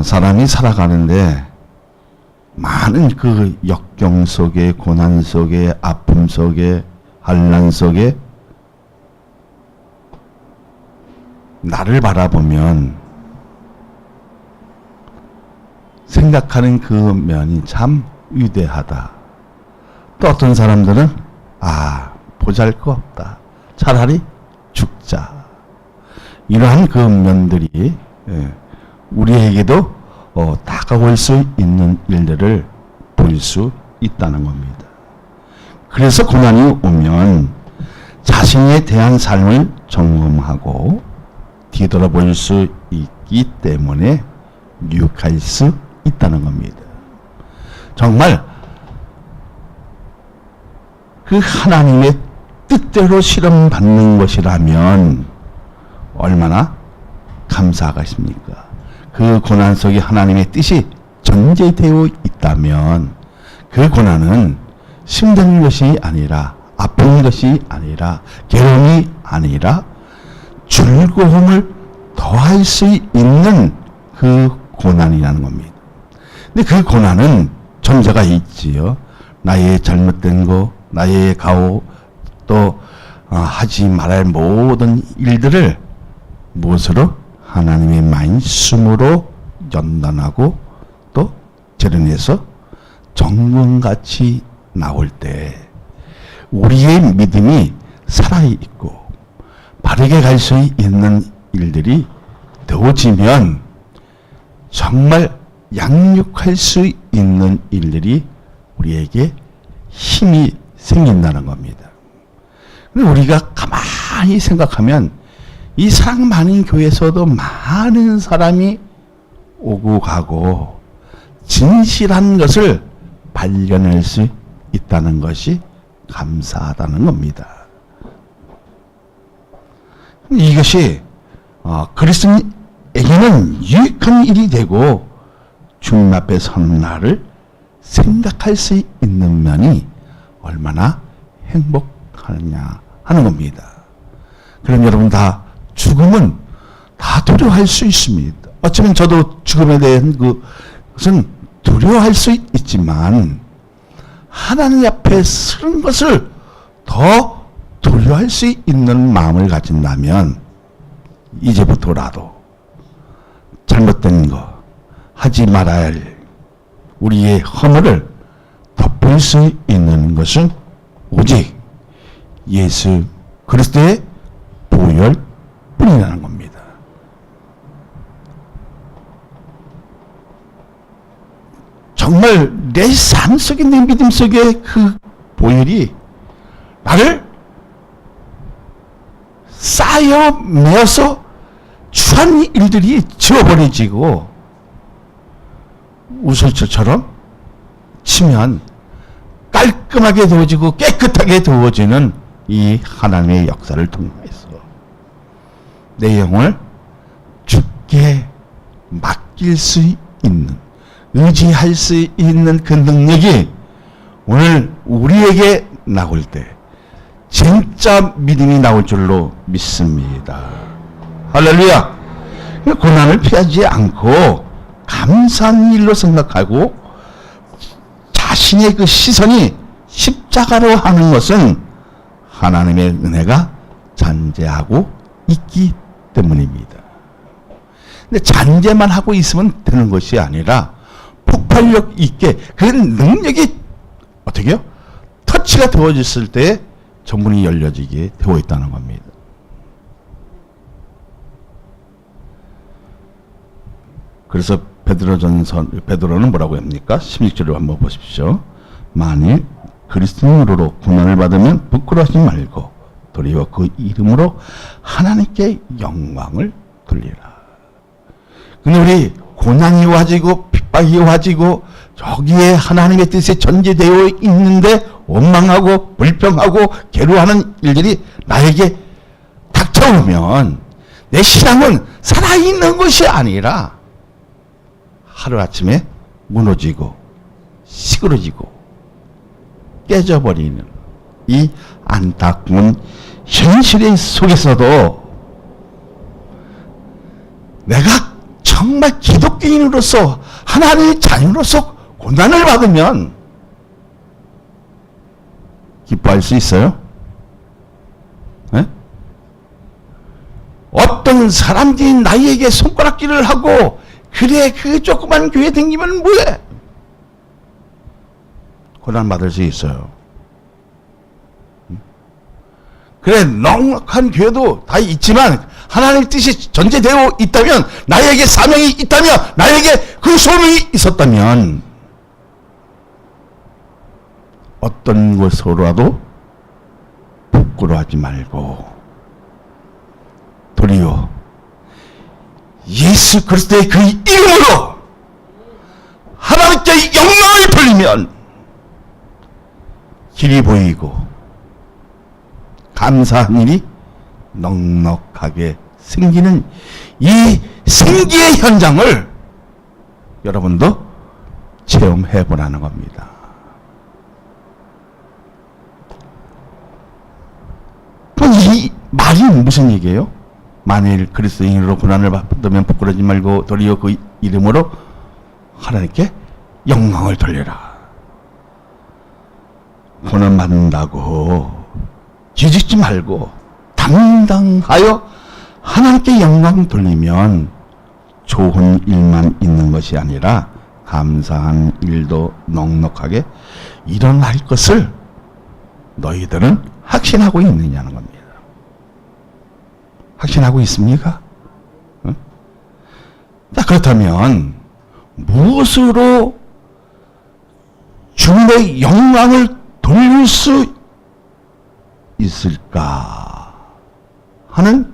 사람이 살아가는데 많은 그 역경 속에, 고난 속에, 아픔 속에, 환난 속에 나를 바라보면 생각하는 그 면이 참 위대하다. 또 어떤 사람들은 보잘것없다. 차라리 죽자. 이러한 그 면들이 우리에게도 다가올 수 있는 일들을 볼 수 있다는 겁니다. 그래서 고난이 오면 자신에 대한 삶을 점검하고 뒤돌아볼 수 있기 때문에 유익할 수 있다는 겁니다. 정말 그 하나님의 뜻대로 실험받는 것이라면 얼마나 감사하겠습니까? 그 고난 속에 하나님의 뜻이 전제되어 있다면 그 고난은 힘든 것이 아니라, 아픈 것이 아니라, 괴로움이 아니라 즐거움을 더할 수 있는 그 고난이라는 겁니다. 근데 그 고난은 전제가 있지요. 나의 잘못된 거, 나의 가오, 또 하지 말아야 할 모든 일들을 무엇으로? 하나님의 말씀으로 연단하고 또 재련해서 정금같이 나올 때 우리의 믿음이 살아있고 바르게 갈 수 있는 일들이 되어지면 정말 양육할 수 있는 일들이 우리에게 힘이 생긴다는 겁니다. 근데 우리가 가만히 생각하면 이 사랑 많은 교회에서도 많은 사람이 오고 가고 진실한 것을 발견할 수 있다는 것이 감사하다는 겁니다. 이것이 그리스도인에게는 유익한 일이 되고 주님 앞에 서는 날을 생각할 수 있는 면이 얼마나 행복하느냐 하는 겁니다. 그럼 여러분 다 죽음은 다 두려워할 수 있습니다. 어쩌면 저도 죽음에 대한 그것은 두려워할 수 있지만 하나님 앞에 서는 것을 더 두려워할 수 있는 마음을 가진다면 이제부터라도 잘못된 거, 하지 말아야 할 우리의 허물을 덮을 수 있는 것은 오직 예수 그리스도의 보혈 뿐이라는 겁니다. 정말 내 삶 속에, 내 믿음 속에 그 보혈이 나를 쌓여 메어서 추한 일들이 지워버려지고 우설처럼 치면 깔끔하게 되어지고 깨끗하게 되어지는 이 하나님의 역사를 통해서 내 영을 주께 맡길 수 있는, 의지할 수 있는 그 능력이 오늘 우리에게 나올 때 진짜 믿음이 나올 줄로 믿습니다. 할렐루야. 고난을 피하지 않고 감사한 일로 생각하고 자신의 그 시선이 십자가로 하는 것은 하나님의 은혜가 잔재하고 있기 때문입니다. 근데 잔재만 하고 있으면 되는 것이 아니라 폭발력 있게 그 능력이 어떻게 해요? 터치가 되어졌을 때 정문이 열려지게 되어 있다는 겁니다. 그래서 베드로는 뭐라고 합니까? 16절을 한번 보십시오. 만일 그리스도인으로 고난을 받으면 부끄러워하지 말고 도리어 그 이름으로 하나님께 영광을 돌리라. 근데 우리 고난이 와지고 핍박이 와지고 저기에 하나님의 뜻이 전제되어 있는데 원망하고 불평하고 괴로워하는 일들이 나에게 닥쳐오면 내 신앙은 살아있는 것이 아니라 하루아침에 무너지고 시끄러지고 깨져버리는 이 안타까운 현실 속에서도 내가 정말 정말 기독교인으로서 하나님의 자녀로서 고난을 받으면 기뻐할 수 있어요? 네? 어떤 사람들이 나에게 손가락질을 하고 그래 그 조그만 교회 다니면 뭐해? 고난 받을 수 있어요. 그래 넉넉한 교회도 다 있지만 하나님의 뜻이 전제되어 있다면, 나에게 사명이 있다면, 나에게 그 소명이 있었다면 어떤 것으로라도 부끄러워하지 말고 도리어 예수 그리스도의 그 이름으로 하나님께 영광을 돌리면 길이 보이고 감사한 일이 넉넉하게 생기는 이 생기의 현장을 여러분도 체험해 보라는 겁니다. 그럼 이 말이 무슨 얘기예요? 만일 그리스도인으로 고난을 받으면 부끄러워하지 말고 도리어 그 이름으로 하나님께 영광을 돌려라. 고난 받는다고 뒤집지 말고 당당하여 하나님께 영광 돌리면 좋은 일만 있는 것이 아니라 감사한 일도 넉넉하게 일어날 것을 너희들은 확신하고 있느냐는 겁니다. 확신하고 있습니까? 응? 자, 그렇다면 무엇으로 주님의 영광을 돌릴 수 있을까 하는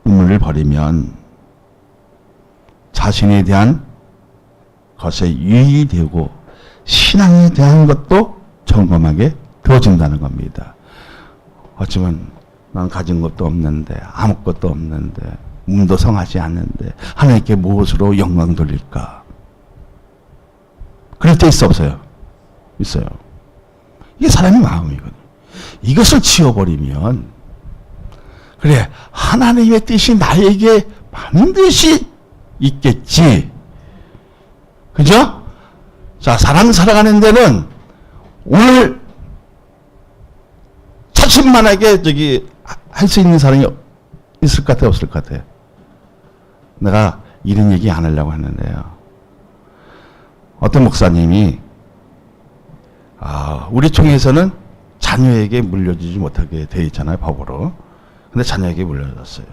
의문을 버리면 자신에 대한 것에 유익이 되고 신앙에 대한 것도 점검하게 되어진다는 겁니다. 어쩌면 난 가진 것도 없는데, 아무것도 없는데, 몸도 성하지 않는데 하나님께 무엇으로 영광 돌릴까? 그럴 때 있어 없어요? 있어요. 이게 사람의 마음이거든요. 이것을 지워버리면 그래 하나님의 뜻이 나에게 반드시 있겠지. 그죠? 자, 사람 살아가는 데는 오늘 자신만에게 저기 할 수 있는 사람이 있을 것 같아요? 없을 것 같아요? 내가 이런 얘기 안 하려고 했는데요. 어떤 목사님이 우리 총회에서는 자녀에게 물려주지 못하게 되어 있잖아요, 법으로. 근데 자녀에게 물려줬어요.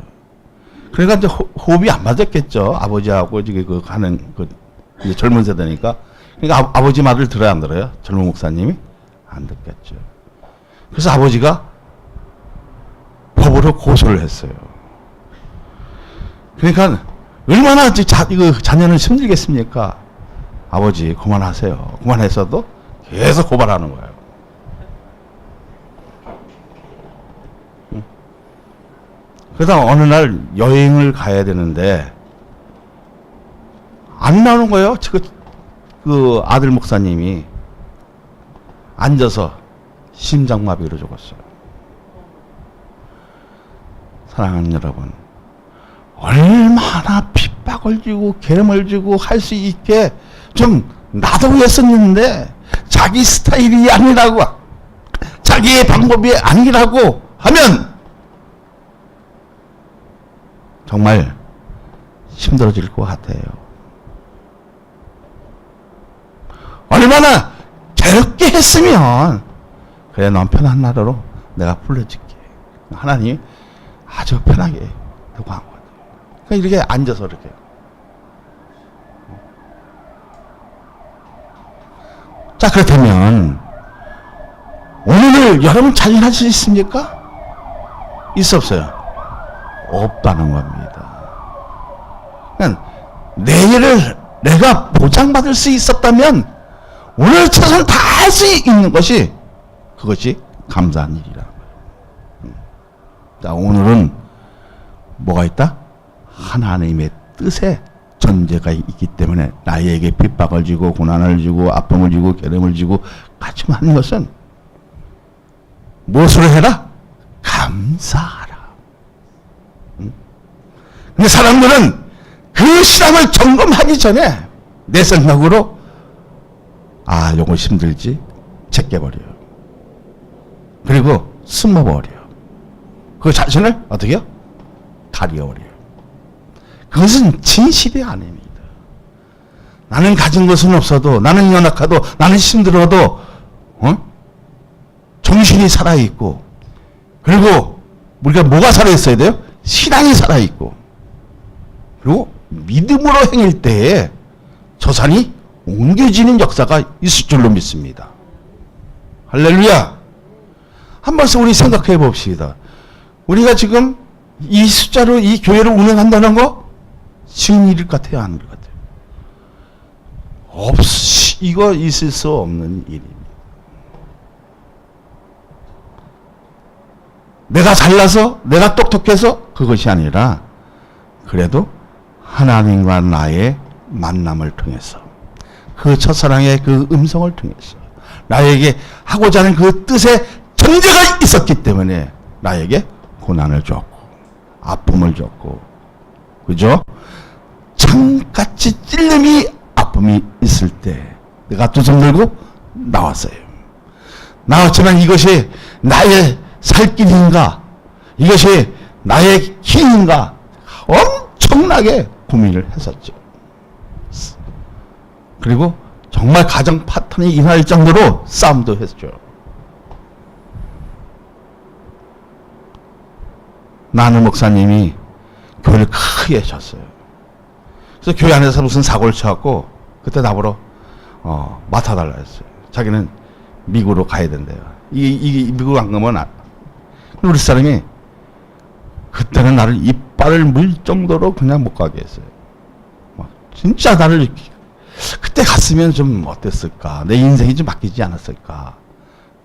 그러니까 이제 호흡이 안 맞았겠죠. 아버지하고 이게 그 하는 그 젊은 세대니까. 그러니까 아버지 말을 들어야 안 들어요? 젊은 목사님이 안 듣겠죠. 그래서 아버지가 법으로 고소를 했어요. 그러니까 얼마나 자녀는 힘들겠습니까? 아버지 그만하세요. 그만해서도 계속 고발하는 거예요. 그러다 어느 날 여행을 가야 되는데 안 나오는 거예요. 그 아들 목사님이 앉아서 심장마비로 죽었어요. 사랑하는 여러분, 얼마나 핍박을 주고 괴름을 주고 할 수 있게 좀 놔두고 했었는데 자기 스타일이 아니라고, 자기의 방법이 아니라고 하면 정말 힘들어질 것 같아요. 얼마나 괴롭게 했으면 그래 넌 편한 나라로 내가 불러줄게. 하나님 아주 편하게 하고 한 거예요. 그러니까 이렇게 앉아서 이렇게. 자, 그렇다면 오늘을 여러분 자진할 수 있습니까? 있어 없어요? 없다는 겁니다. 그러니까 내일을 내가 보장받을 수 있었다면 오늘 최선 다할 수 있는 것이 그것이 감사한 일이라는 거예요. 자, 오늘은 뭐가 있다? 하나님의 뜻에 전제가 있기 때문에 나에게 핍박을 주고 고난을 주고 아픔을 주고 괴름을 주고 같이 하는 것은 무엇으로 해라? 감사하라. 근데 사람들은 그 신앙을 점검하기 전에 내 생각으로 요거 힘들지 제껴버려요. 그리고 숨어버려요. 그 자신을 어떻게 해요? 가려버려요. 그것은 진실이 아닙니다. 나는 가진 것은 없어도, 나는 연약하도, 나는 힘들어도 정신이 살아있고, 그리고 우리가 뭐가 살아있어야 돼요? 신앙이 살아있고, 그리고 믿음으로 행할 때에 저 산이 옮겨지는 역사가 있을 줄로 믿습니다. 할렐루야. 한 번씩 우리 생각해 봅시다. 우리가 지금 이 숫자로 이 교회를 운영한다는 거 쉬운 일일 것 같아요? 아닌 것 같아요? 이거 있을 수 없는 일입니다. 내가 잘나서, 내가 똑똑해서 그것이 아니라, 그래도 하나님과 나의 만남을 통해서, 그 첫사랑의 그 음성을 통해서 나에게 하고자 하는 그 뜻의 전제가 있었기 때문에 나에게 고난을 줬고 아픔을 줬고, 그죠? 창같이 찔림이 아픔이 있을 때 내가 두 손 들고 나왔어요. 나왔지만 이것이 나의 살 길인가, 이것이 나의 힘인가 엄청나게 고민을 했었죠. 그리고 정말 가정 파탄이 일어날 정도로 싸움도 했죠. 나는 목사님이 교회를 크게 하셨어요. 그래서 교회 안에서 무슨 사고를 쳐갖고 그때 나보러 맡아달라 했어요. 자기는 미국으로 가야 된대요. 이 미국 안 가면 우리 사람이 그때는 나를 이빨을 물 정도로 그냥 못 가게 했어요. 진짜 나를 그때 갔으면 좀 어땠을까? 내 인생이 좀 바뀌지 않았을까?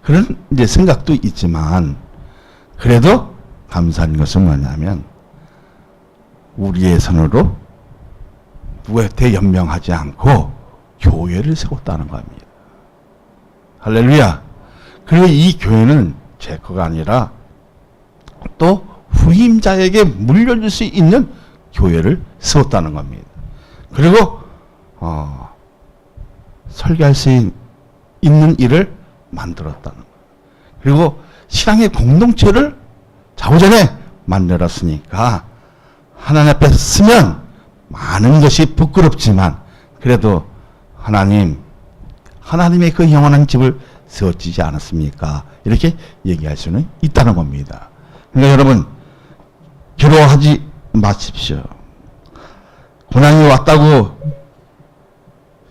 그런 이제 생각도 있지만, 그래도 감사한 것은 뭐냐면 우리의 손으로 누구한테 연명하지 않고 교회를 세웠다는 겁니다. 할렐루야. 그리고 이 교회는 제 거가 아니라 또 후임자에게 물려줄 수 있는 교회를 세웠다는 겁니다. 그리고 설계할 수 있는 일을 만들었다는 거예요. 그리고 신앙의 공동체를 자고전에 만들었으니까 하나님 앞에 서면 많은 것이 부끄럽지만 그래도 하나님의 그 영원한 집을 세워지지 않았습니까? 이렇게 얘기할 수는 있다는 겁니다. 그러니까 여러분, 괴로워하지 마십시오. 고난이 왔다고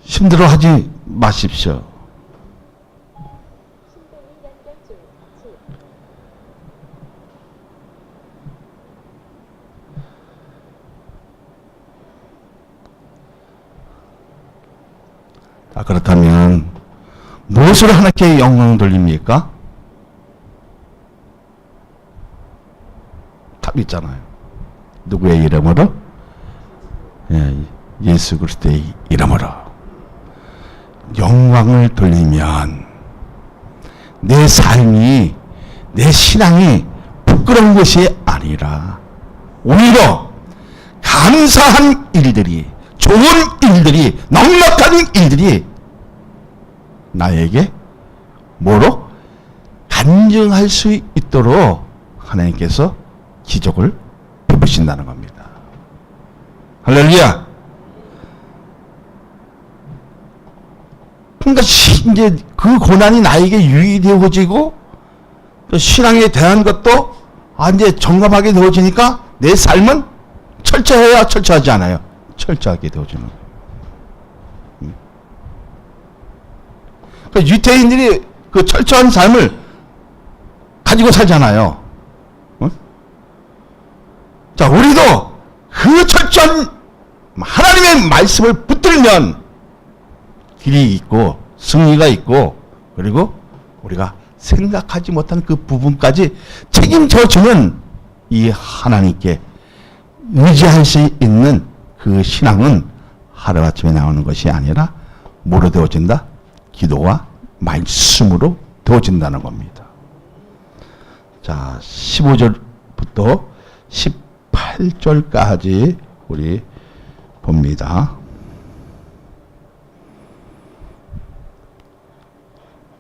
힘들어하지 마십시오. 그렇다면 무엇으로 하나님께 영광을 돌립니까? 답 있잖아요. 누구의 이름으로? 예수 그리스도의 이름으로 영광을 돌리면 내 삶이, 내 신앙이 부끄러운 것이 아니라 오히려 감사한 일들이, 좋은 일들이, 넉넉한 일들이 나에게 뭐로? 간증할 수 있도록 하나님께서 기적을 베푸신다는 겁니다. 할렐루야. 그러니까 이제 그 고난이 나에게 유의되어지고 또 신앙에 대한 것도 이제 정감하게 되어지니까 내 삶은 철저해야 철저하지 않아요. 철저하게 되어지는 거예요. 그러니까 유태인들이 그 철저한 삶을 가지고 살잖아요. 자, 우리도 그 철저한 하나님의 말씀을 붙들면 길이 있고 승리가 있고, 그리고 우리가 생각하지 못한 그 부분까지 책임져 주는 이 하나님께 의지할 수 있는 그 신앙은 하루아침에 나오는 것이 아니라 뭐로 되어진다? 기도와 말씀으로 되어진다는 겁니다. 자, 15절부터 18절까지 우리 봅니다.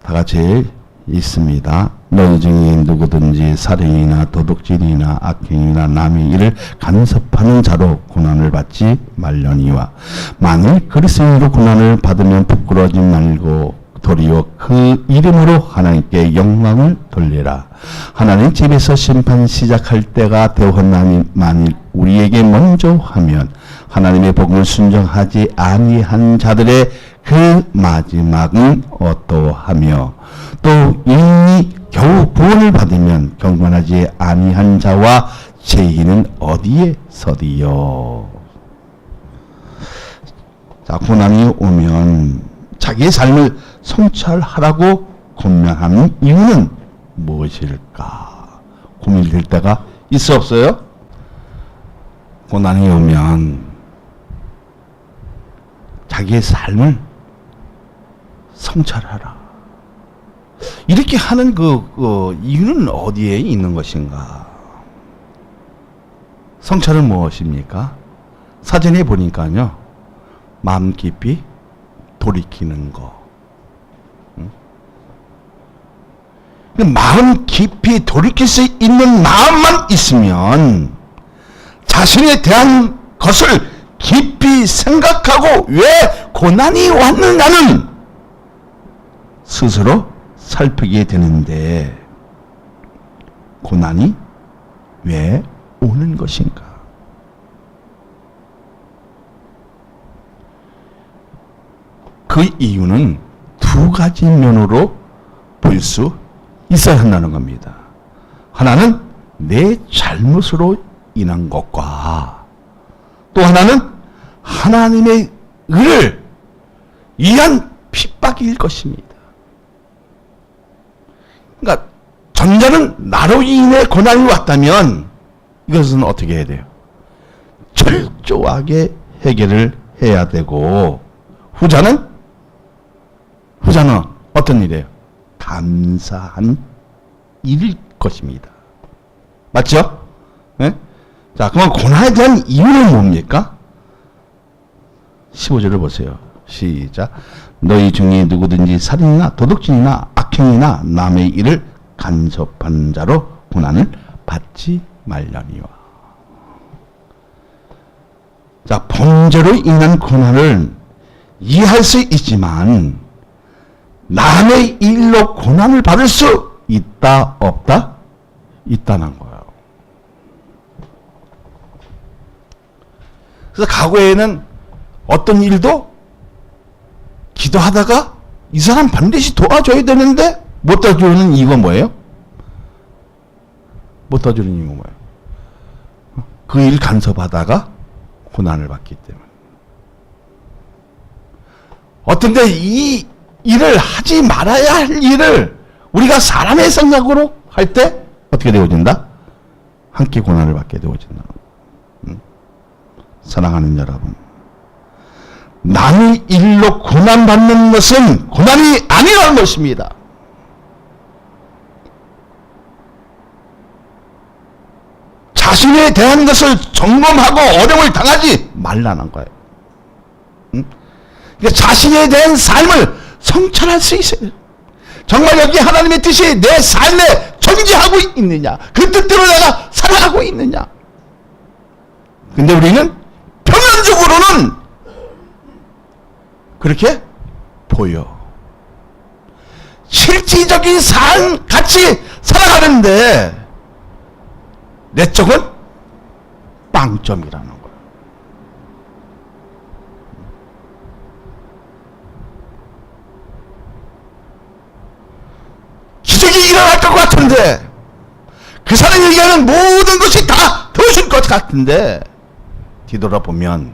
다 같이 있습니다. 너희 중에 누구든지 살인이나 도둑질이나 악행이나 남의 일을 간섭하는 자로 고난을 받지 말려니와 만일 그리스도인으로 고난을 받으면 부끄러워하지 말고 도리어 그 이름으로 하나님께 영광을 돌리라. 하나님 집에서 심판 시작할 때가 되었나니 만일 우리에게 먼저 하면 하나님의 복음을 순종하지 아니한 자들의 그 마지막은 어떠하며 또 이미 겨우 구원을 받으면 경건하지 아니한 자와 죄인은 어디에 서리요. 자, 고난이 오면 자기의 삶을 성찰하라고 권면하는 이유는 무엇일까? 고민될 때가 있어 없어요? 고난이 오면 자기의 삶을 성찰하라. 이렇게 하는 그 이유는 어디에 있는 것인가? 성찰은 무엇입니까? 사전에 보니까요, 마음 깊이 돌이키는 거. 마음 깊이 돌이킬 수 있는 마음만 있으면 자신에 대한 것을 깊이 생각하고 왜 고난이 왔느냐는 스스로 살피게 되는데, 고난이 왜 오는 것인가? 그 이유는 두 가지 면으로 볼 수 있어야 한다는 겁니다. 하나는 내 잘못으로 인한 것과 또 하나는 하나님의 의를 위한 핍박일 것입니다. 그러니까 전자는 나로 인해 고난이 왔다면 이것은 어떻게 해야 돼요? 철저하게 해결을 해야 되고, 후자는 어떤 일이에요? 감사한 일일 것입니다. 맞죠? 네? 자, 그럼 고난에 대한 이유는 뭡니까? 15절을 보세요. 시작. 너희 중에 누구든지 살인이나 도둑질이나 악행이나 남의 일을 간섭하는 자로 고난을 받지 말려니와. 자, 범죄로 인한 고난을 이해할 수 있지만 남의 일로 고난을 받을 수 있다 없다? 있다는 거예요. 그래서 과거에는 어떤 일도 기도하다가 이 사람 반드시 도와줘야 되는데 못 도와주는 이유가 뭐예요? 못 도와주는 이유가 뭐예요? 그 일 간섭하다가 고난을 받기 때문에. 어떤데 이 일을 하지 말아야 할 일을 우리가 사람의 생각으로 할 때 어떻게 되어진다? 함께 고난을 받게 되어진다. 사랑하는 여러분, 남의 일로 고난받는 것은 고난이 아니라는 것입니다. 자신에 대한 것을 점검하고 어려움을 당하지 말라는 거예요. 그러니까 자신에 대한 삶을 성찰할 수 있어요. 정말 여기 하나님의 뜻이 내 삶에 존재하고 있느냐, 그 뜻대로 내가 살아가고 있느냐. 근데 우리는 표면적으로는 그렇게 보여. 실질적인 삶 같이 살아가는데 내적은 빵점이라는 거예요. 기적이 일어날 것 같은데, 그 사람이 얘기하는 모든 것이 다 도와줄 것 같은데, 뒤돌아보면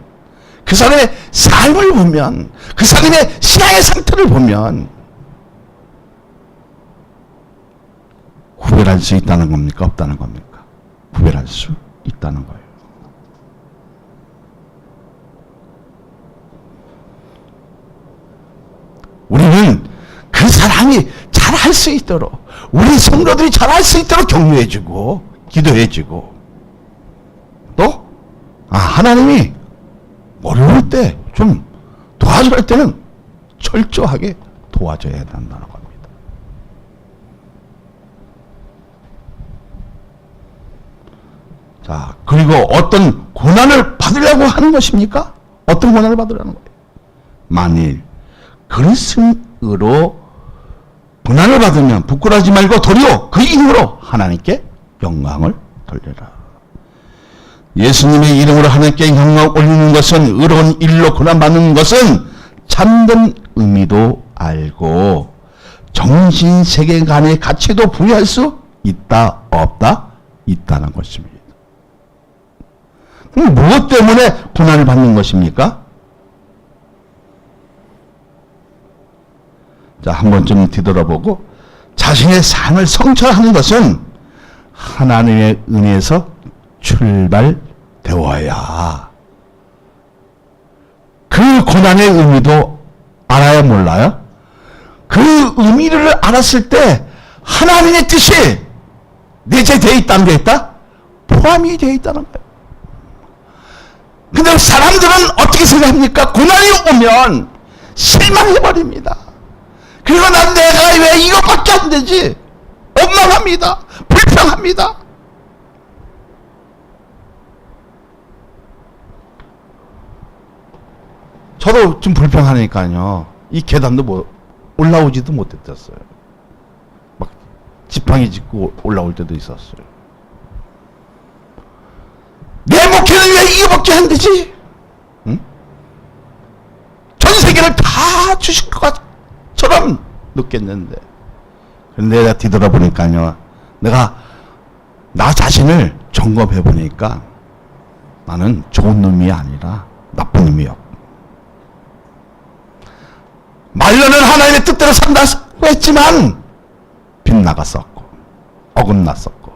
그 사람의 삶을 보면, 그 사람의 신앙의 상태를 보면 구별할 수 있다는 겁니까? 없다는 겁니까? 구별할 수 있다는 거예요. 우리는 그 사람이 잘할 수 있도록, 우리 성도들이 잘할 수 있도록 격려해주고 기도해주고, 또 하나님이 어려울 때 좀 도와줘야 할 때는 철저하게 도와줘야 된다는 겁니다. 자, 그리고 어떤 고난을 받으려고 하는 것입니까? 어떤 고난을 받으려는 거예요? 만일 그리스도로 고난을 받으면 부끄러워하지 말고 도리어 그 이름으로 하나님께 영광을 돌려라. 예수님의 이름으로 하나님께 영광을 올리는 것은, 의로운 일로 고난받는 것은 참된 의미도 알고 정신세계관의 가치도 부여할 수 있다 없다? 있다는 것입니다. 그럼 무엇 때문에 고난을 받는 것입니까? 자, 한 번쯤 뒤돌아보고, 자신의 삶을 성찰하는 것은 하나님의 은혜에서 출발되어야 그 고난의 의미도 알아야 몰라요? 그 의미를 알았을 때 하나님의 뜻이 내재되어 있다, 안 되어 있다? 포함이 되어 있다는 거예요. 근데 사람들은 어떻게 생각합니까? 고난이 오면 실망해버립니다. 그리고 난 내가 왜 이것밖에 안 되지? 원망합니다. 불평합니다. 저도 좀 불평하니까요. 이 계단도 뭐 올라오지도 못했었어요. 막 지팡이 짚고 올라올 때도 있었어요. 내 목회는 왜 이거밖에 안 되지? 응? 전 세계를 다 주실 것처럼 느꼈는데, 그런데 내가 뒤돌아보니까요, 내가 나 자신을 점검해 보니까 나는 좋은 놈이 아니라 나쁜 놈이었고, 말로는 하나님의 뜻대로 산다고 했지만 빗나갔었고 어긋났었고,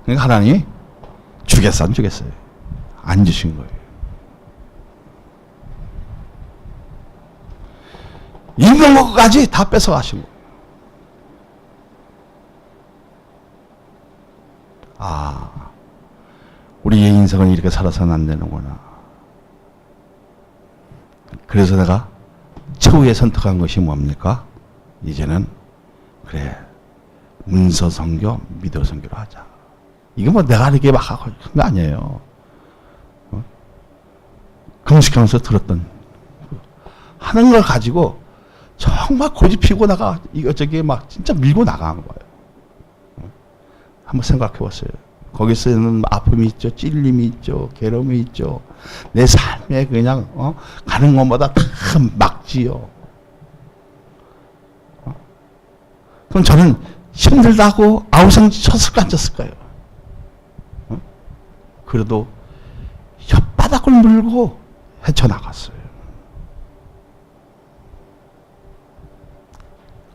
그러니까 하나님이 주겠어 안 주겠어요? 안 주신 거예요. 있는 것까지 다 뺏어가신 거예요. 아, 우리의 인생은 이렇게 살아서는 안 되는구나. 그래서 내가 최후에 선택한 것이 뭡니까? 이제는 그래, 문서 선교, 미도 선교로 하자. 이거 뭐 내가 이렇게 막 하고 그런 거 아니에요. 금식하면서 들었던 하는 걸 가지고 정말 고집피고 나가 이것저것 막 진짜 밀고 나간 거예요. 한번 생각해 보세요. 거기서는 아픔이 있죠, 찔림이 있죠, 괴로움이 있죠. 내 삶에 그냥 가는 것마다 다 막지요. 그럼 저는 힘들다고 아우성 쳤을까 안 쳤을까요? 그래도 혓바닥을 물고 헤쳐나갔어요.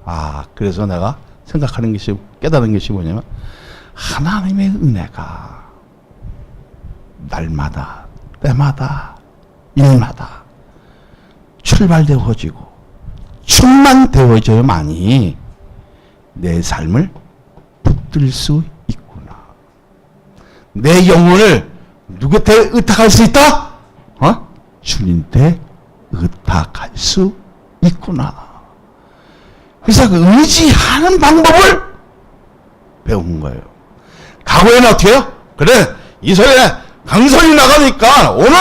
아, 그래서 내가 생각하는 것이, 깨달은 것이 뭐냐면, 하나님의 은혜가 날마다, 때마다, 일마다 출발되어지고 충만되어져야만이 내 삶을 붙들 수 있구나. 내 영혼을 누구한테 의탁할 수 있다? 주님한테 의탁할 수 있구나. 그래서 그 의지하는 방법을 배운 거예요. 과거에는 어떻게 해요? 그래, 이소에 강선이 나가니까 오늘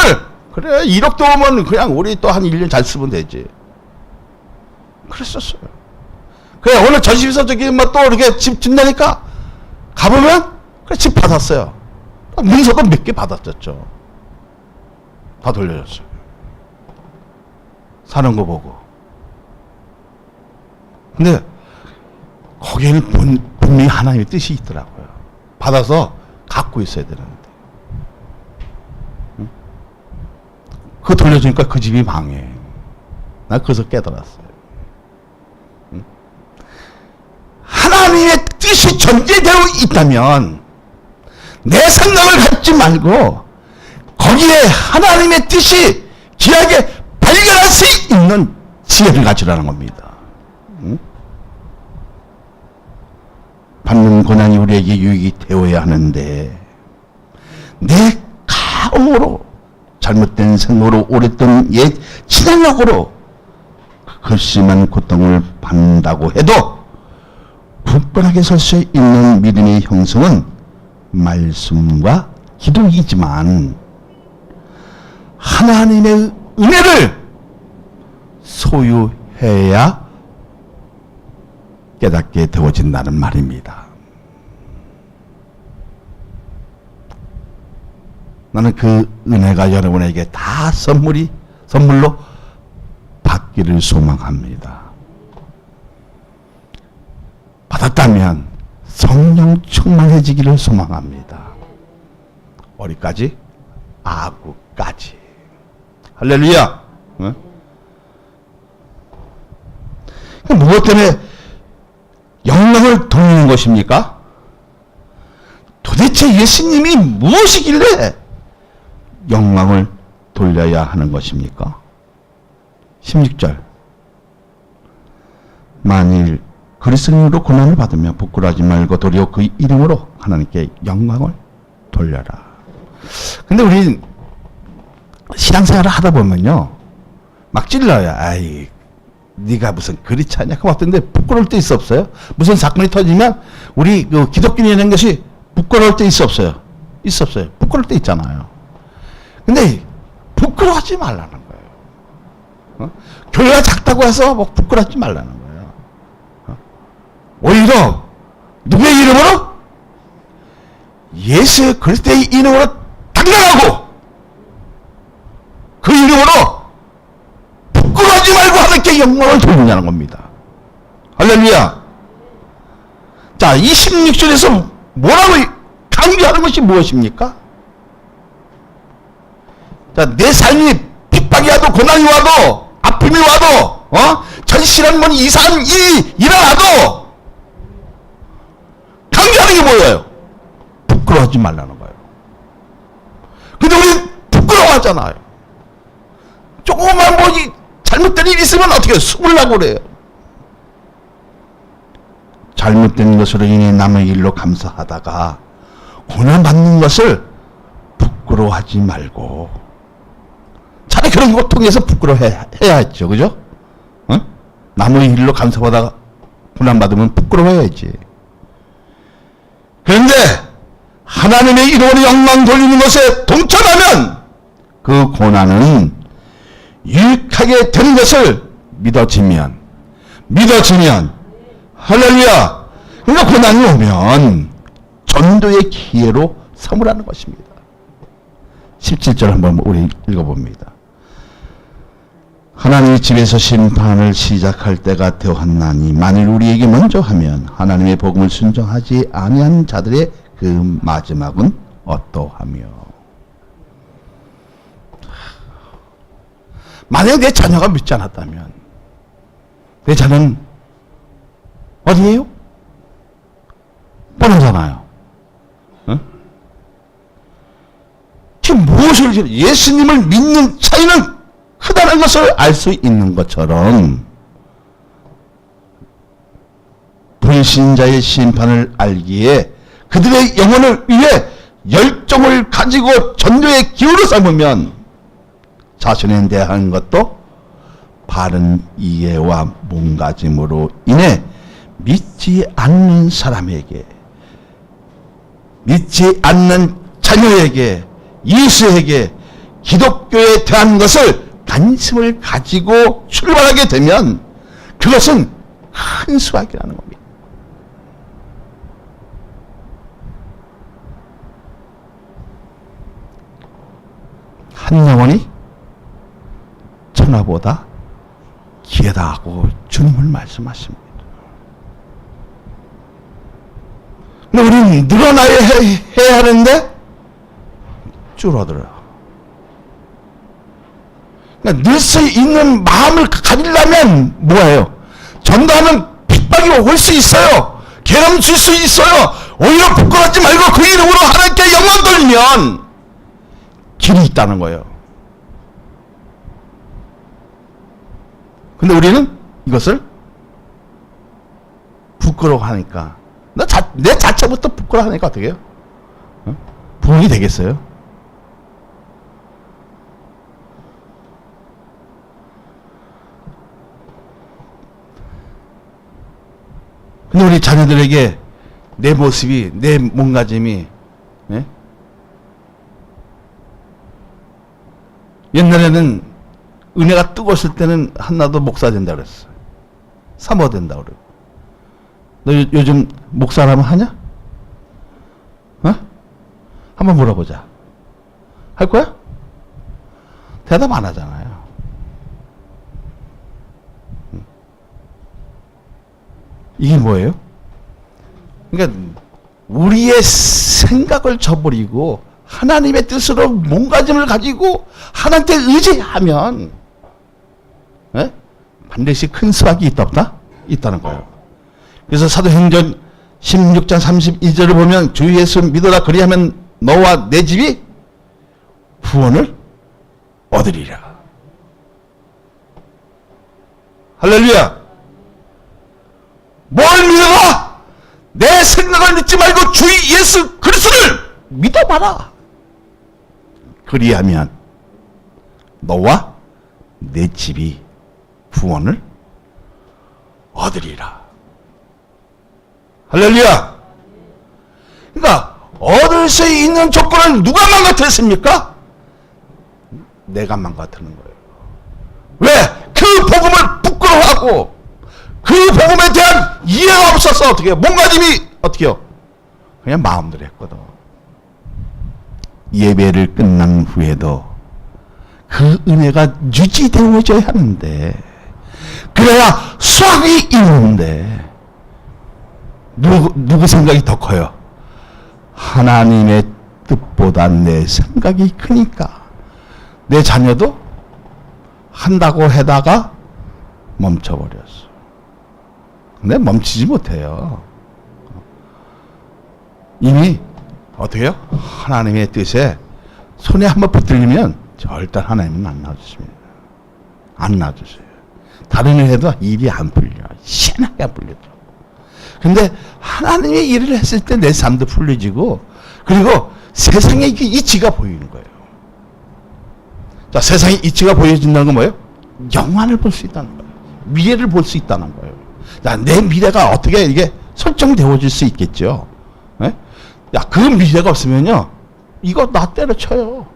그래 1억도 오면 그냥 우리 또 한 1년 잘 쓰면 되지. 그랬었어요. 그래, 오늘 전시비서 저기 뭐 또 이렇게 집 짓다니까 가보면 그래 집 받았어요. 문서도 몇 개 받았었죠. 다 돌려줬어요. 사는 거 보고. 근데 거기에는 분명히 하나님의 뜻이 있더라고요. 받아서 갖고 있어야 되는데. 응? 그거 돌려주니까 그 집이 망해. 나 그래서 깨달았어요. 응? 하나님의 뜻이 존재되어 있다면 내 생각을 갖지 말고 거기에 하나님의 뜻이 귀하게 발견할 수 있는 지혜를 가지라는 겁니다. 응? 받는 고난이 우리에게 유익이 되어야 하는데 내 행동으로, 잘못된 생각으로 오랫동안 옛 친행력으로 글씨만 고통을 받는다고 해도 굳건하게 설 수 있는 믿음의 형성은 말씀과 기도이지만 하나님의 은혜를 소유해야 깨닫게 되어진다는 말입니다. 나는 그 은혜가 여러분에게 다 선물로 받기를 소망합니다. 받았다면 성령 충만해지기를 소망합니다. 어디까지? 아구까지. 할렐루야. 어? 무엇 때문에 영광을 돌리는 것입니까? 도대체 예수님이 무엇이길래 영광을 돌려야 하는 것입니까? 16절. 만일 그리스도인으로 고난을 받으면 부끄러워하지 말고 도리어 그 이름으로 하나님께 영광을 돌려라. 근데 우리 신앙생활을 하다 보면요, 막 찔러요. 아이, 네가 무슨 그리 차냐? 그 같은데 부끄러울 때 있어 없어요? 무슨 사건이 터지면 우리 그 기독교인이라는 것이 부끄러울 때 있어 없어요? 있어 없어요? 부끄러울 때 있잖아요. 근데 부끄러워하지 말라는 거예요. 교회가 작다고 해서 뭐 부끄러워하지 말라는 거예요. 오히려 누구의 이름으로? 예수 그리스도의 이름으로 당당하고 그 이름으로 부끄러워하지 말고 하나님께 영광을 돌리냐는 겁니다. 할렐루야. 자, 26절에서 뭐라고 강조하는 것이 무엇입니까? 자, 내 삶이 핍박이 와도 고난이 와도 아픔이 와도 전실한 문 이상한 일이 일어나도 강조하는 게 뭐예요? 부끄러워하지 말라는 거예요. 근데 우리 부끄러워하잖아요. 조금만 뭐 잘못된 일이 있으면 어떻게 숨으려고 그래요. 잘못된 것으로 인해 남의 일로 감사하다가 고난받는 것을 부끄러워하지 말고 차라리 그런 것 통해서 부끄러워해야 했죠. 그죠? 남의 일로 감사받다가 고난받으면 부끄러워해야지. 그런데 하나님의 이름으로 영광 돌리는 것에 동참하면 그 고난은 유익하게 되는 것을 믿어지면 할렐루야. 그러니까 고난이 오면 전도의 기회로 삼으라는 것입니다. 17절 한번 우리 읽어봅니다. 하나님의 집에서 심판을 시작할 때가 되었나니 만일 우리에게 먼저 하면 하나님의 복음을 순종하지 아니한 자들의 그 마지막은 어떠하며. 만약 내 자녀가 믿지 않았다면 내 자녀는 어디에요? 뻔하잖아요. 지금 무엇을 예수님을 믿는 차이는 크다는 것을 알 수 있는 것처럼 불신자의 심판을 알기에 그들의 영혼을 위해 열정을 가지고 전도의 기호를 삼으면 자신에 대한 것도 바른 이해와 몸가짐으로 인해 믿지 않는 사람에게, 믿지 않는 자녀에게, 예수에게 기독교에 대한 것을 관심을 가지고 출발하게 되면 그것은 큰 수확이라는 겁니다. 한 영혼이 천하보다 기회다고 주님은 말씀하십니다. 근데 우리는 늘어나야 해야 하는데 줄어들어요. 그러니까 늘 수 있는 마음을 가지려면 뭐예요? 전도하는 핍박이 올 수 있어요. 괴로움 줄 수 있어요. 오히려 부끄럽지 말고 그 이름으로 하나님께 영광 돌리면 길이 있다는 거예요. 근데 우리는 이것을 부끄러워하니까, 내 자체부터 부끄러워하니까 어떻게 해요? 부흥이 되겠어요? 근데 우리 자녀들에게 내 모습이, 내 몸가짐이, 예? 옛날에는 은혜가 뜨거웠을 때는 한나도 목사 된다 그랬어. 사모 된다 그러고. 너 요즘 목사라면 하냐? 어? 한번 물어보자. 할 거야? 대답 안 하잖아요. 이게 뭐예요? 그러니까 우리의 생각을 저버리고 하나님의 뜻으로 몸가짐을 가지고 하나님께 의지하면 예? 반드시 큰 수확이 있다 없다? 있다는 거예요. 그래서 사도행전 16장 32절을 보면 주 예수 믿어라 그리하면 너와 내 집이 구원을 얻으리라. 할렐루야. 뭘 믿어라? 내 생각을 믿지 말고 주 예수 그리스도를 믿어봐라. 그리하면 너와 내 집이 구원을 얻으리라. 할렐루야. 그러니까 얻을 수 있는 조건을 누가 망가뜨렸습니까? 내가 망가뜨리는 거예요. 왜? 그 복음을 부끄러워하고 그 복음에 대한 이해가 없어서 어떻게 해요? 몸가짐이 어떻게 해요? 그냥 마음대로 했거든. 예배를 끝난 후에도 그 은혜가 유지되어져야 하는데 그래야 수확이 있는데 누구 생각이 더 커요? 하나님의 뜻보다 내 생각이 크니까 내 자녀도 한다고 해다가 멈춰버렸어. 근데 멈추지 못해요. 이미 어떻게 해요? 하나님의 뜻에 손에 한번 붙들리면 절대 하나님은 안 놔주십니다. 안 놔주세요. 다른 일 해도 일이 안 풀려. 희한하게 안 풀려져. 근데 하나님의 일을 했을 때 내 삶도 풀려지고 그리고 세상의 이치가 보이는 거예요. 자, 세상의 이치가 보여진다는 건 뭐예요? 영안을 볼 수 있다는 거예요. 미래를 볼 수 있다는 거예요. 야, 내 미래가 어떻게 이게 설정되어질 수 있겠죠. 네? 야, 그 미래가 없으면요, 이거 나 때려쳐요.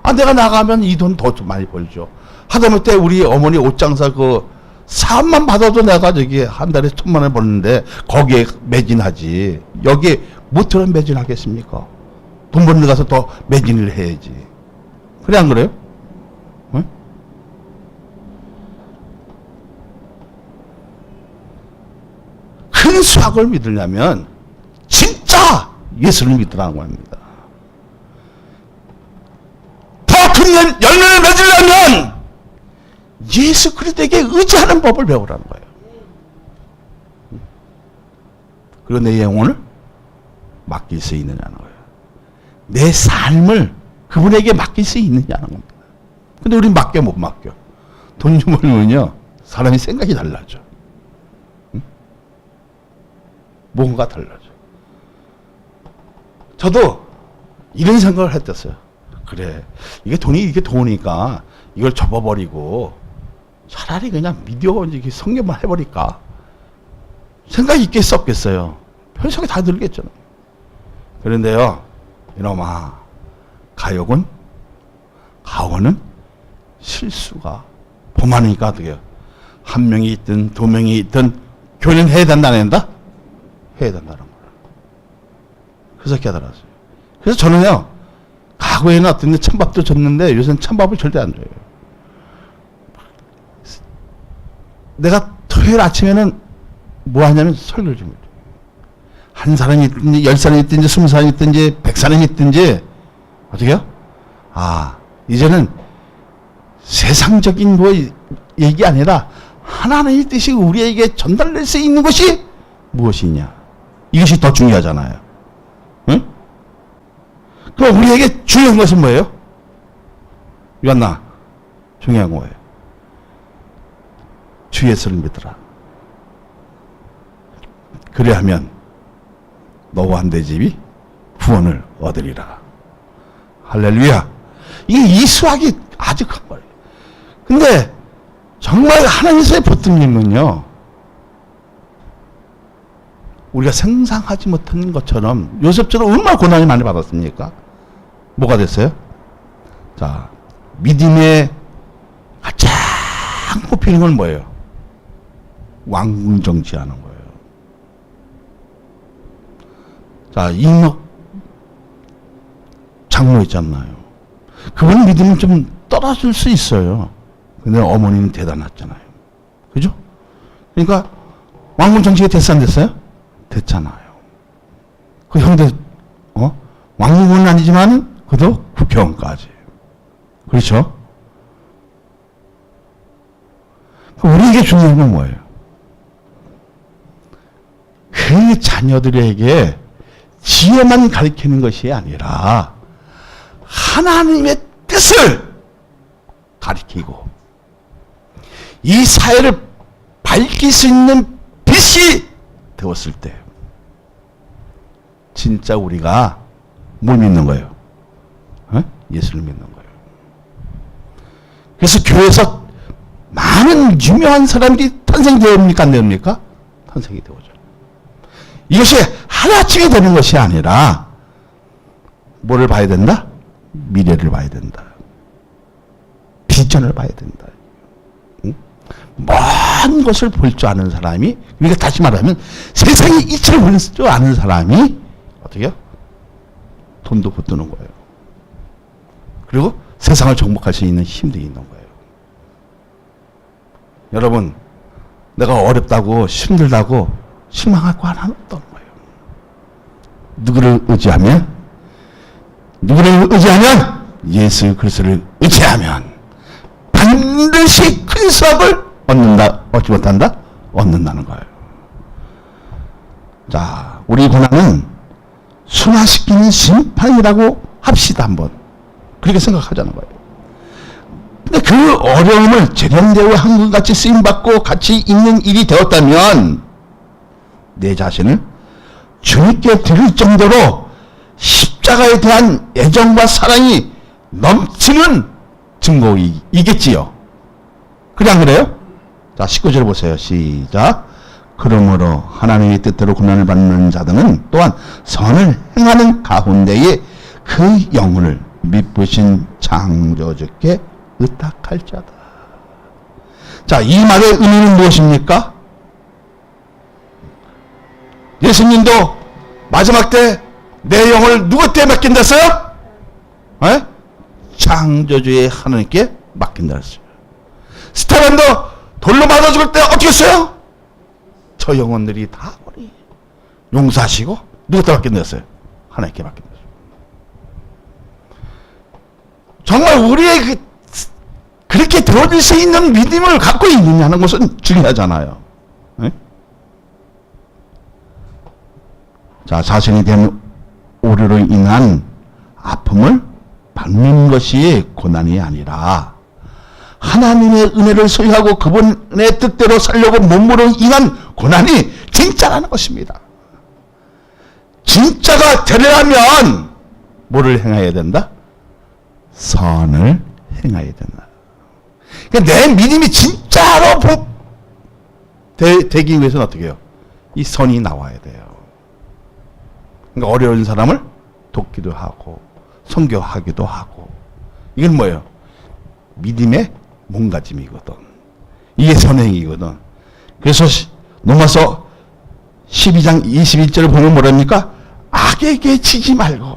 아, 내가 나가면 이 돈 더 많이 벌죠. 하다못해 우리 어머니 옷장사 그 사업만 받아도 내가 저기 한 달에 1,000만 원 버는데 거기에 매진하지. 여기에 못처럼 매진하겠습니까? 돈 버는 데 가서 더 매진을 해야지. 그래 안 그래요? 네? 큰 수확을 믿으려면 진짜 예수를 믿으라는 겁니다. 더 큰 열매를 맺으려면 예수 그리스도에게 의지하는 법을 배우라는 거예요. 그리고 내 영혼을 맡길 수 있느냐는 거예요. 내 삶을 그분에게 맡길 수 있느냐는 겁니다. 근데 우린 맡겨 못 맡겨. 돈 좀 벌면요 사람이 생각이 달라져. 응? 뭔가 달라져. 저도 이런 생각을 했었어요. 그래, 이게 돈이니까 이걸 접어버리고 차라리 그냥 미디어 이렇게 성경만 해버릴까? 생각이 있겠어 없겠어요? 별 생각이 다 들겠잖아요. 그런데요, 이놈아, 가혹은 실수가 범하니까 어떻게 해요? 한 명이 있든 두 명이 있든 교회는 해야 된다 안 된다? 해야 된다는 거예요. 그래서 깨달았어요. 그래서 저는요, 과거에는 어떤 찬밥도 줬는데 요새는 찬밥을 절대 안 줘요. 내가 토요일 아침에는 뭐 하냐면 설교를 줍니다. 한 사람이 있든지 10사람이 있든지 20사람이 있든지 100사람이 있든지 어떻게 해요? 아, 이제는 세상적인 뭐 얘기 아니라 하나님의 뜻이 우리에게 전달될 수 있는 것이 무엇이냐. 이것이 더 중요하잖아요. 응? 그럼 우리에게 중요한 것은 뭐예요? 요한나, 중요한 거예요. 주 예수를 믿으라. 그래야면 너와 내 집이 구원을 얻으리라. 할렐루야. 이 수학이 아주 큰 거예요. 근데 정말 하나님의 붙들림은요, 우리가 상상하지 못한 것처럼 요셉처럼 얼마나 고난이 많이 받았습니까? 뭐가 됐어요? 자, 믿음의 가장 꼽히는 건 뭐예요? 왕궁 정치하는 거예요. 자, 인력 장로 있잖아요. 그분 믿음은 좀 떨어질 수 있어요. 근데 어머니는 대단했잖아요. 그죠? 그러니까 왕궁 정치가 됐어 안 됐어요? 됐잖아요. 그 형들 왕궁은 아니지만 그도 국회의원까지. 그렇죠? 우리에게 중요한 건 뭐예요? 그 자녀들에게 지혜만 가르치는 것이 아니라 하나님의 뜻을 가르치고 이 사회를 밝힐 수 있는 빛이 되었을 때 진짜 우리가 뭘 믿는 거예요? 예수를 믿는 거예요. 그래서 교회에서 많은 유명한 사람들이 탄생되옵니까? 안 됩니까? 탄생이 되오죠. 이것이 하나쯤에 되는 것이 아니라 뭐를 봐야 된다? 미래를 봐야 된다. 비전을 봐야 된다. 응? 먼 것을 볼 줄 아는 사람이, 그러니까 다시 말하면 세상의 이치를 볼 줄 아는 사람이 어떻게요? 돈도 붙드는 거예요. 그리고 세상을 정복할 수 있는 힘도 있는 거예요. 여러분, 내가 어렵다고 힘들다고 실망할 거 하나는 없던 거예요. 누구를 의지하면? 예수 그리스도를 의지하면 반드시 큰 수확을 얻는다. 얻지 못한다? 얻는다는 거예요. 자, 우리 고난은 순화시키는 심판이라고 합시다 한번. 그렇게 생각하자는 거예요. 근데 그 어려움을 재련되어 한국같이 쓰임받고 같이 있는 일이 되었다면 내 자신을 주님께 드릴 정도로 십자가에 대한 애정과 사랑이 넘치는 증거이겠지요. 그래 안 그래요? 자, 19절 보세요. 시작. 그러므로 하나님의 뜻대로 고난을 받는 자들은 또한 선을 행하는 가운데에 그 영혼을 미쁘신 창조주께 의탁할 자다. 자, 이 말의 의미는 무엇입니까? 예수님도 마지막 때 내 영혼을 누구한테 맡긴다 했어요? 창조주의 하나님께 맡긴다 했어요. 스테반도 돌로 맞아 죽을 때 어떻게 했어요? 저 영혼들이 다 우리 용서하시고 누구한테 맡긴다 했어요? 하나님께 맡긴다 했어요. 정말 우리의 그렇게 되어질 수 있는 믿음을 갖고 있느냐는 것은 중요하잖아요. 네? 자, 자신이 된 오류로 인한 아픔을 받는 것이 고난이 아니라 하나님의 은혜를 소유하고 그분의 뜻대로 살려고 몸으로 인한 고난이 진짜라는 것입니다. 진짜가 되려면 뭐를 행해야 된다? 선을 행해야 된다. 그러니까 내 믿음이 진짜로 되기 위해서는 어떻게 해요? 이 선이 나와야 돼요. 그러니까 어려운 사람을 돕기도 하고 선교하기도 하고 이건 뭐예요? 믿음의 몸가짐이거든. 이게 선행이거든. 그래서 로마서 12장 21절을 보면 뭐랍니까? 악에게 지지 말고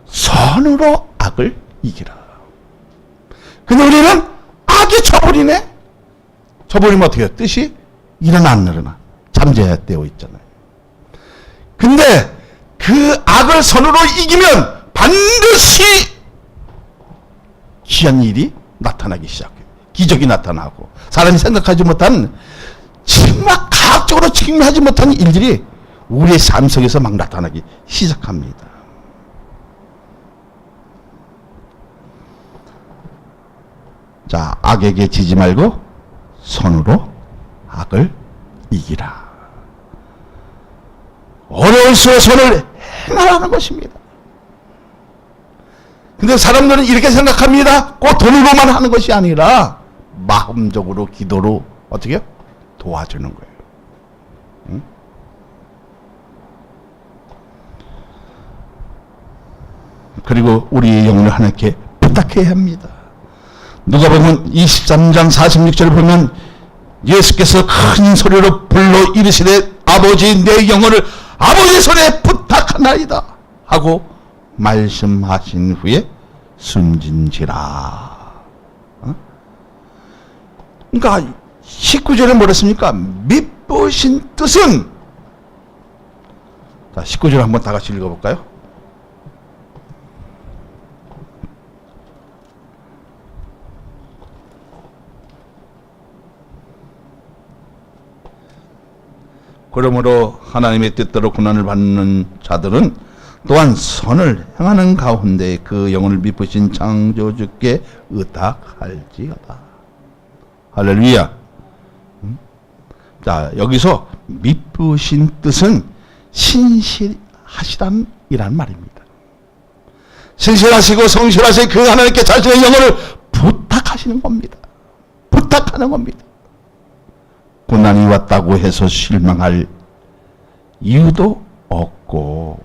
선으로 악을 이기라. 근데 우리는 악이 쳐버리네? 쳐버리면 어떻게 해요? 뜻이 일어나 안 일어나? 잠재되어 있잖아요. 근데 그 악을 선으로 이기면 반드시 귀한 일이 나타나기 시작해요. 기적이 나타나고 사람이 생각하지 못한 정말 과학적으로 측면하지 못한 일들이 우리의 삶 속에서 막 나타나기 시작합니다. 자, 악에게 지지 말고 선으로 악을 이기라. 어려울수록 선을 행하라는 것입니다. 근데 사람들은 이렇게 생각합니다. 꼭 돈으로만 하는 것이 아니라 마음적으로 기도로 어떻게 해요? 도와주는 거예요. 응? 그리고 우리의 영혼을 하나님께 부탁해야 합니다. 누가복음 23장 46절을 보면 예수께서 큰 소리로 불러 이르시되 아버지 내 영혼을 아버지의 손에 부탁하나이다 하고 말씀하신 후에 숨진지라. 그러니까 19절에 뭐랬습니까? 미쁘신 뜻은, 자 19절 한번 다 같이 읽어볼까요? 그러므로 하나님의 뜻대로 고난을 받는 자들은 또한 선을 행하는 가운데 그 영혼을 미쁘신 창조주께 의탁할지어다. 할렐루야. 자, 여기서 미쁘신 뜻은 신실하시란 이란 말입니다. 신실하시고 성실하신 그 하나님께 자신의 영혼을 부탁하시는 겁니다. 부탁하는 겁니다. 고난이 왔다고 해서 실망할 이유도 없고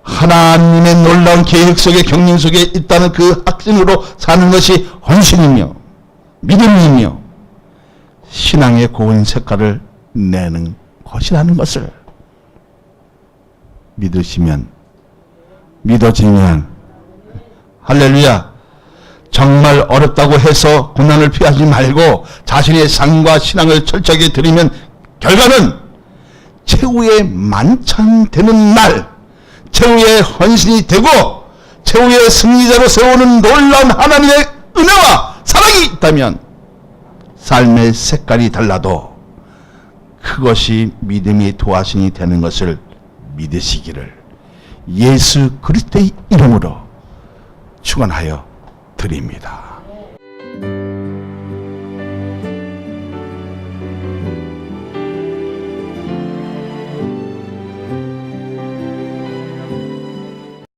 하나님의 놀라운 계획 속에 경륜 속에 있다는 그 확신으로 사는 것이 헌신이며 믿음이며 신앙의 고운 색깔을 내는 것이라는 것을 믿어지면 할렐루야. 정말 어렵다고 해서 고난을 피하지 말고 자신의 삶과 신앙을 철저하게 드리면 결과는 최후의 만찬되는 날, 최후의 헌신이 되고 최후의 승리자로 세우는 놀라운 하나님의 은혜와 사랑이 있다면 삶의 색깔이 달라도 그것이 믿음의 도화신이 되는 것을 믿으시기를 예수 그리스도의 이름으로 축원하여 드립니다.